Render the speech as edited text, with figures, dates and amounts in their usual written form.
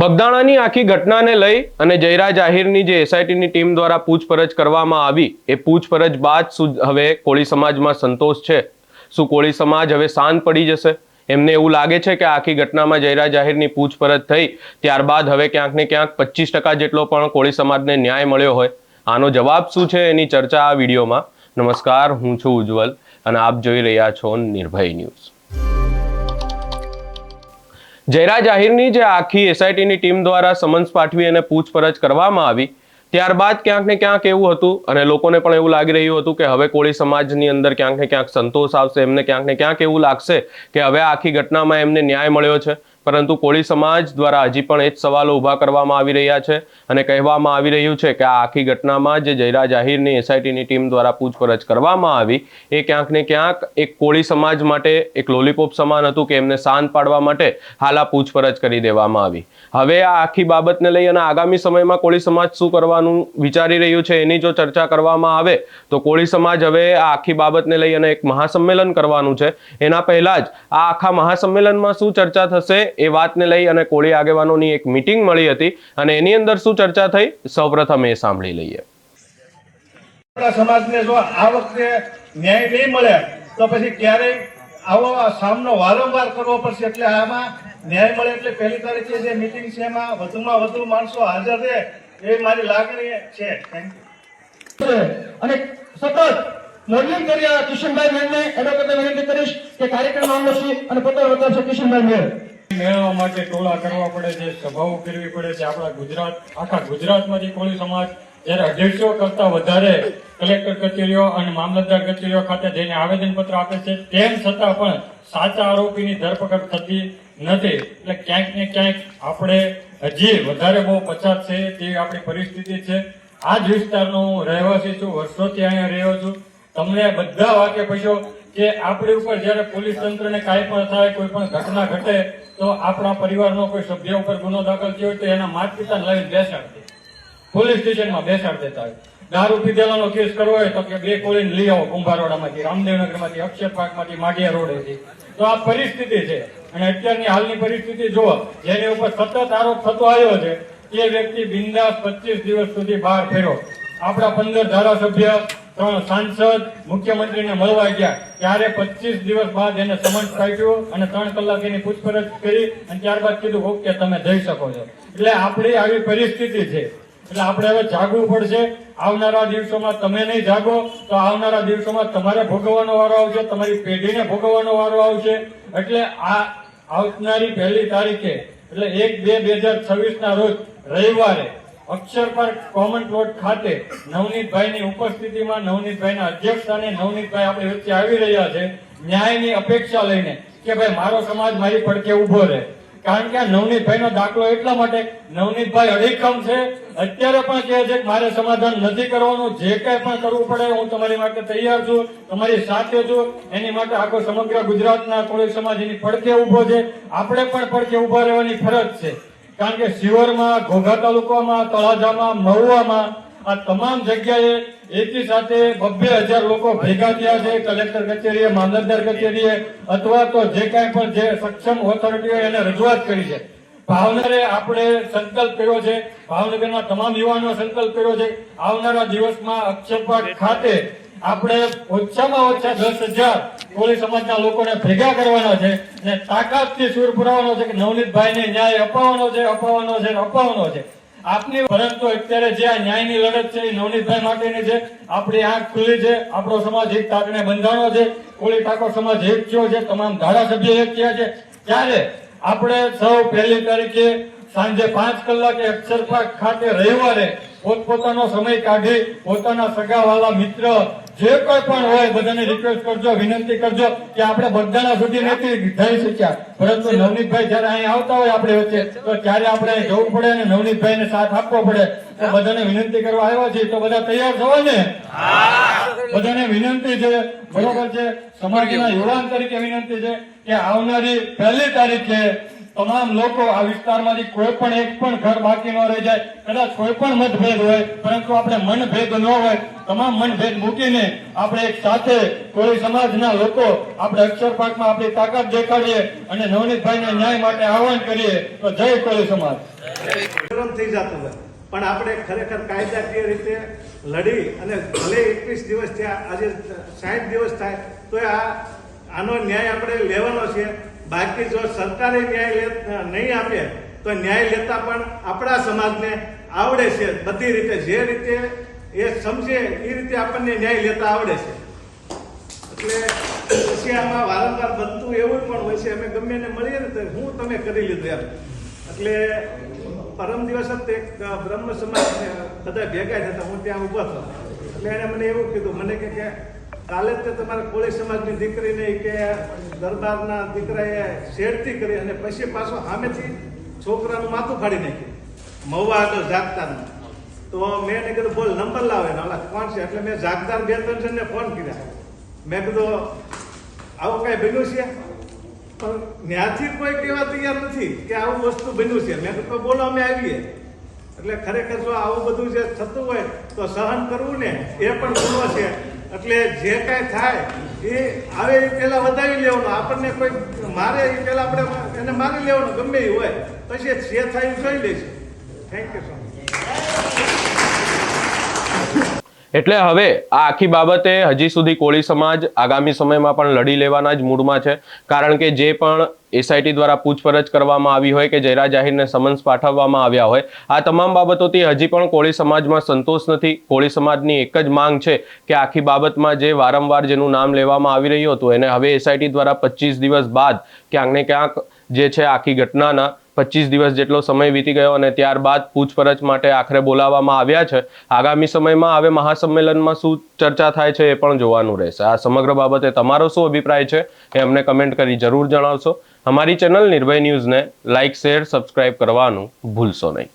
બગદાણાની આખી ઘટનાને લઈ અને જયરાજ આહિરની જે એસઆઈટીની ટીમ દ્વારા પૂછપરછ કરવામાં આવી એ પૂછપરછ બાદ હવે કોળી સમાજમાં સંતોષ છે? શું કોળી સમાજ હવે શાંત પડી જશે? એમને એવું લાગે છે કે આખી ઘટનામાં જયરાજ આહિરની પૂછપરછ થઈ ત્યારબાદ હવે ક્યાંક ને ક્યાંક 25% જેટલો પણ કોળી સમાજને ન્યાય મળ્યો હોય? આનો જવાબ શું છે એની ચર્ચા આ વિડીયોમાં. નમસ્કાર, હું છું ઉજ્જવલ અને આપ જોઈ રહ્યા છો નિર્ભય ન્યૂઝ. જયરાજ આહિરની જે આખી એસઆઈટીની ટીમ દ્વારા સમન્સ પાઠવી અને પૂછપરછ કરવામાં આવી ત્યારબાદ ક્યાંક ને ક્યાંક એવું હતું અને લોકોને પણ એવું લાગી રહ્યું હતું કે હવે કોળી સમાજની અંદર ક્યાંક ને ક્યાંક સંતોષ આવશે, એમને ક્યાંક ને ક્યાંક એવું લાગશે કે હવે આખી ઘટનામાં એમને ન્યાય મળ્યો છે. પરંતુ કોળી સમાજ દ્વારા હજી પણ એ જ સવાલો ઊભા કરવામાં આવી રહ્યા છે અને કહેવામાં આવી રહ્યું છે કે આ આખી ઘટનામાં જે જયરાજ આહિરની એસઆઈટીની ટીમ દ્વારા પૂછપરછ કરવામાં આવી એ ક્યાંક ને ક્યાંક એક કોળી સમાજ માટે એક લોલીપોપ સમાન હતું કે એમને શાંત પાડવા માટે હાલ આ પૂછપરછ કરી દેવામાં આવી. હવે આ આખી બાબતને લઈ અને આગામી સમયમાં કોળી સમાજ શું કરવાનું વિચારી રહ્યું છે એની જો ચર્ચા કરવામાં આવે તો કોળી સમાજ હવે આ આખી બાબતને લઈ અને એક મહાસંમેલન કરવાનું છે. એના પહેલા જ આ આખા મહાસંમેલનમાં શું ચર્ચા થશે એ વાતને લઈ અને કોળી આગેવાનોની એક મીટિંગ મળી હતી અને એની અંદર શું ચર્ચા થઈ સૌપ્રથમ એ સાંભળી લઈએ. સમાજને જો આ વખતે ન્યાય નહીં મળે તો પછી ક્યારેય આવો સામનો વારંવાર કરવો પડશે. એટલે આમાં ન્યાય મળે એટલે 1લી તારીખે જે મીટિંગ છે એમાં વધુમાં વધુ માણસો હાજર રહે એ મારી લાગણી છે. Thank you. અને સતત મોડલિંગ કર્યા કિશનભાઈ મેળને એડવોકેટને વિનંતી કરીશ કે કાર્યક્રમ આવશે અને પત્ર બતાવશે કિશનભાઈ મેળ. મેળવવા માટે ટોળા કરવા પડે છે, સભાઓ કરવી પડે છે. આપણા આખા ગુજરાતમાંથી કોળી સમાજ જ્યારે 150 કરતા વધારે કલેક્ટર કચેરીઓ અને મામલતદાર કચેરીઓ ખાતે જઈને આવેદનપત્ર આપે છે, તેમ છતાં પણ સાચા આરોપીની ધરપકડ થતી નથી. એટલે ક્યાંક ને ક્યાંક આપણે હજી વધારે બહુ પછાત છે તેવી આપણી પરિસ્થિતિ છે. આ જ વિસ્તારનો હું રહેવાસી છું, વર્ષોથી અહીંયા રહ્યો છું. તમને બધા વાક્ય પછો કે આપણી ઉપર જયારે પોલીસ તંત્રને કાંઈ પણ થાય, કોઈ પણ ઘટના ઘટે તો આપણા પરિવારનો કોઈ સભ્ય ઉપર ગુનો દાખલ થયો હોય તો એના માતા પિતાને લઈને બેસાડતી પોલીસ સ્ટેશનમાં બેસાડ દેતા હોય. દારૂ પીધેલાનો કેસ કરવો હોય તો કે 2 કોળીને લઈ આવો કુંભારવાડામાંથી, રામદેવનગરમાંથી, અક્ષરપાકમાંથી, માઢિયા રોડેથી. તો આ પરિસ્થિતિ છે. અને અત્યારની હાલની પરિસ્થિતિ જુઓ, જેની ઉપર સતત આરોપ થતો આવ્યો છે તે વ્યક્તિ બિંદાસ 25 દિવસ સુધી બહાર ફેર્યો. આપણા 15 ધારાસભ્ય, 3 સાંસદ મુખ્યમંત્રીને મળવા ગયા ત્યારે 25 દિવસ બાદ એને સમન્સ કાઢ્યું અને 3 કલાક એની પૂછપરછ કરી અને ત્યારબાદ કીધું ઓકે તમે જઈ શકો છો. એટલે આપણી આવી પરિસ્થિતિ છે. એટલે આપણે હવે જાગવું પડશે. આવનારા દિવસોમાં તમે નહીં જાગો તો આવનારા દિવસોમાં તમારે ભોગવવાનો વારો આવશે, તમારી પેઢીને ભોગવવાનો વારો આવશે. એટલે આ આવનારી 1લી તારીખે એટલે 1/2/2026 ના રોજ રવિવારે અક્ષરપાર્ક કોમન પ્લોટ ખાતે નવનીતભાઈની ઉપસ્થિતિમાં, નવનીતભાઈના અધ્યક્ષસ્થાને નવનીતભાઈ આપણી વચ્ચે આવી રહ્યા છે ન્યાયની અપેક્ષા લઈને કે ભાઈ મારો સમાજ મારી પડખે ઉભો રહે. કારણ કે આ નવનીતભાઈનો દાખલો એટલા માટે, નવનીતભાઈ અડીખમ છે, અત્યારે પણ કહે છે કે મારે સમાધાન નથી કરવાનું, જે કંઈ પણ કરવું પડે હું તમારી માટે તૈયાર છું, તમારી સાથે છું. એની માટે આખો સમગ્ર ગુજરાતના કોળી સમાજ એની પડખે ઉભો છે. આપણે પણ પડખે ઉભા રહેવાની ફરજ છે. કારણ કે શિવરમાં, ઘોઘા તાલુકામાં, તળાજામાં, મહુવામાં આ તમામ જગ્યાએ એકી સાથે 2,000 લોકો ભેગા થયા છે. કલેક્ટર કચેરીએ, મામલતદાર કચેરીએ અથવા તો જે કાંઈ પણ જે સક્ષમ ઓથોરિટીઓ એને રજૂઆત કરી છે. ભાવનગરે આપણે સંકલ્પ કર્યો છે, ભાવનગરના તમામ યુવાનો સંકલ્પ કર્યો છે આવનારા દિવસમાં અક્ષરપાટ ખાતે આપણે ઓછામાં ઓછા 10,000 કોળી સમાજના લોકોને ભેગા કરવાના છે અને તાકાતથી સૂર પુરાવાનો છે કે નવનીતભાઈને ન્યાય અપાવવાનો છે, અપાવવાનો છે, અપાવવાનો છે. આપની પરંતુ અત્યારે જે આ ન્યાયની લડત છે એ નવનીતભાઈ માટેની છે. આપણી આંખ ખુલ્લી છે, આપણો સમાજ એક તાકને બંધાણો છે, કોળી ઠાકોર સમાજ એક થયો છે, તમામ ધારાસભ્ય એક થયા છે. ત્યારે આપણે સૌ 1લી તારીખે સાંજે 5 કલાકે અક્ષરપાક ખાતે રવિવારે પોતપોતાનો સમય કાઢી પોતાના સગાવાલા મિત્ર જે કોઈ પણ હોય બધાને રિક્વેસ્ટ કરજો, વિનંતી કરજો કે આપણે બગદાણા સુધી નથી જઈ શક્યા પરંતુ નવનીતભાઈ જયારે અહીં આવતા હોય આપણે વચ્ચે તો ત્યારે આપણે અહીં જવું પડે અને નવનીતભાઈને સાથ આપવો પડે. તો બધાને વિનંતી કરવા આવ્યા છે તો બધા તૈયાર થવા ને? બધાને વિનંતી છે, બરોબર છે. સમાજના યુવાન તરીકે વિનંતી છે કે આવનારી 1લી તારીખે તમામ લોકો આ વિસ્તારમાંથી કોઈ પણ એક પણ ઘર બાકી ન રહી જાય. કદાચ કોઈ પણ મતભેદ હોય પરંતુ આપણે મનભેદ ન હોય, તમામ મનભેદ મૂકીને આપણે એક સાથે કોળી સમાજના લોકો આપણે અક્ષરપાકમાં આપણી તાકાત દેખાડીએ અને નવનીતભાઈને ન્યાય માટે આહવાન કરીએ. તો જય કોળી સમાજ. ગરમ થઈ જતું હોય પણ આપણે ખરેખર કાયદાકીય રીતે લડી અને ભલે 21 દિવસ થયા, આજે 60 દિવસ થાય તો આનો ન્યાય આપણે લેવાનો છે. બાકી જો સરકારે ન્યાય નહીં આપે તો ન્યાય લેતા પણ આપણા સમાજને આવડે છે બધી રીતે, જે રીતે એ સમજે એ રીતે આપણને ન્યાય લેતા આવડે છે. એટલે પછી આમાં વારંવાર બનતું એવું પણ હોય છે, અમે ગમે એને મળીએ ને તો હું તમે કરી લીધું એમ. એટલે પરમ દિવસ જ એક બ્રહ્મ સમાજ બધા ભેગા થતા, હું ત્યાં ઊભો હતો એટલે એને મને એવું કીધું, મને કે કાલે જ તમારા કોળી સમાજની દીકરીને કે દરબારના દીકરાએ છેડતી કરી અને પછી પાછો સામેથી છોકરાનું માથું ફાડી નાખ્યું મહુવા આગળ જાગતાનું. તો મેં એને કીધું બોલ નંબર લાવે ને ઓલા કોણ છે, એટલે મેં જાગદાર 2-3 જણને ફોન કર્યા. મેં કીધું આવું કઈ બન્યું છે, પણ ત્યાંથી કોઈ કહેવા તૈયાર નથી કે આવું વસ્તુ બન્યું છે. મેં કીધું બોલો અમે આવીએ. એટલે ખરેખર જો આવું બધું જે થતું હોય તો સહન કરવું ને એ પણ ગુનો છે. એટલે જે કાંઈ થાય એ આવે એ પહેલા વધાવી લેવાનું, આપણને કોઈ મારે એ પહેલા આપણે એને મારી લેવાનું ગમે એ હોય, પછી જે થાય એ જોઈ લઈશું. Thank you so much. એટલે હવે આ આખી બાબતે હજી સુધી કોળી સમાજ આગામી સમયમાં પણ લડી લેવાના જ મૂડમાં છે, કારણ કે જે પણ એસઆઈટી દ્વારા પૂછપરછ કરવામાં આવી હોય કે જયરા જાહેરને સમન્સ પાઠવવામાં આવ્યા હોય, આ તમામ બાબતોથી હજી પણ કોળી સમાજમાં સંતોષ નથી. કોળી સમાજની એક જ માંગ છે કે આખી બાબતમાં જે વારંવાર જેનું નામ લેવામાં આવી રહ્યું હતું એને હવે એસઆઈટી દ્વારા 25 દિવસ બાદ ક્યાંક ને ક્યાંક જે છે આખી ઘટનાના 25 દિવસ જેટલો સમય વીતી ગયો અને ત્યારબાદ પૂછપરછ માટે આખરે બોલાવવામાં આવ્યા છે. આગામી સમયમાં હવે મહાસંમેલનમાં શું ચર્ચા થાય છે એ પણ જોવાનું રહેશે. આ સમગ્ર બાબતે તમારો શું અભિપ્રાય છે એ અમને કમેન્ટ કરી જરૂર જણાવશો. અમારી ચેનલ નિર્ભય ન્યૂઝને લાઇક, શેર, સબસ્ક્રાઇબ કરવાનું ભૂલશો નહીં.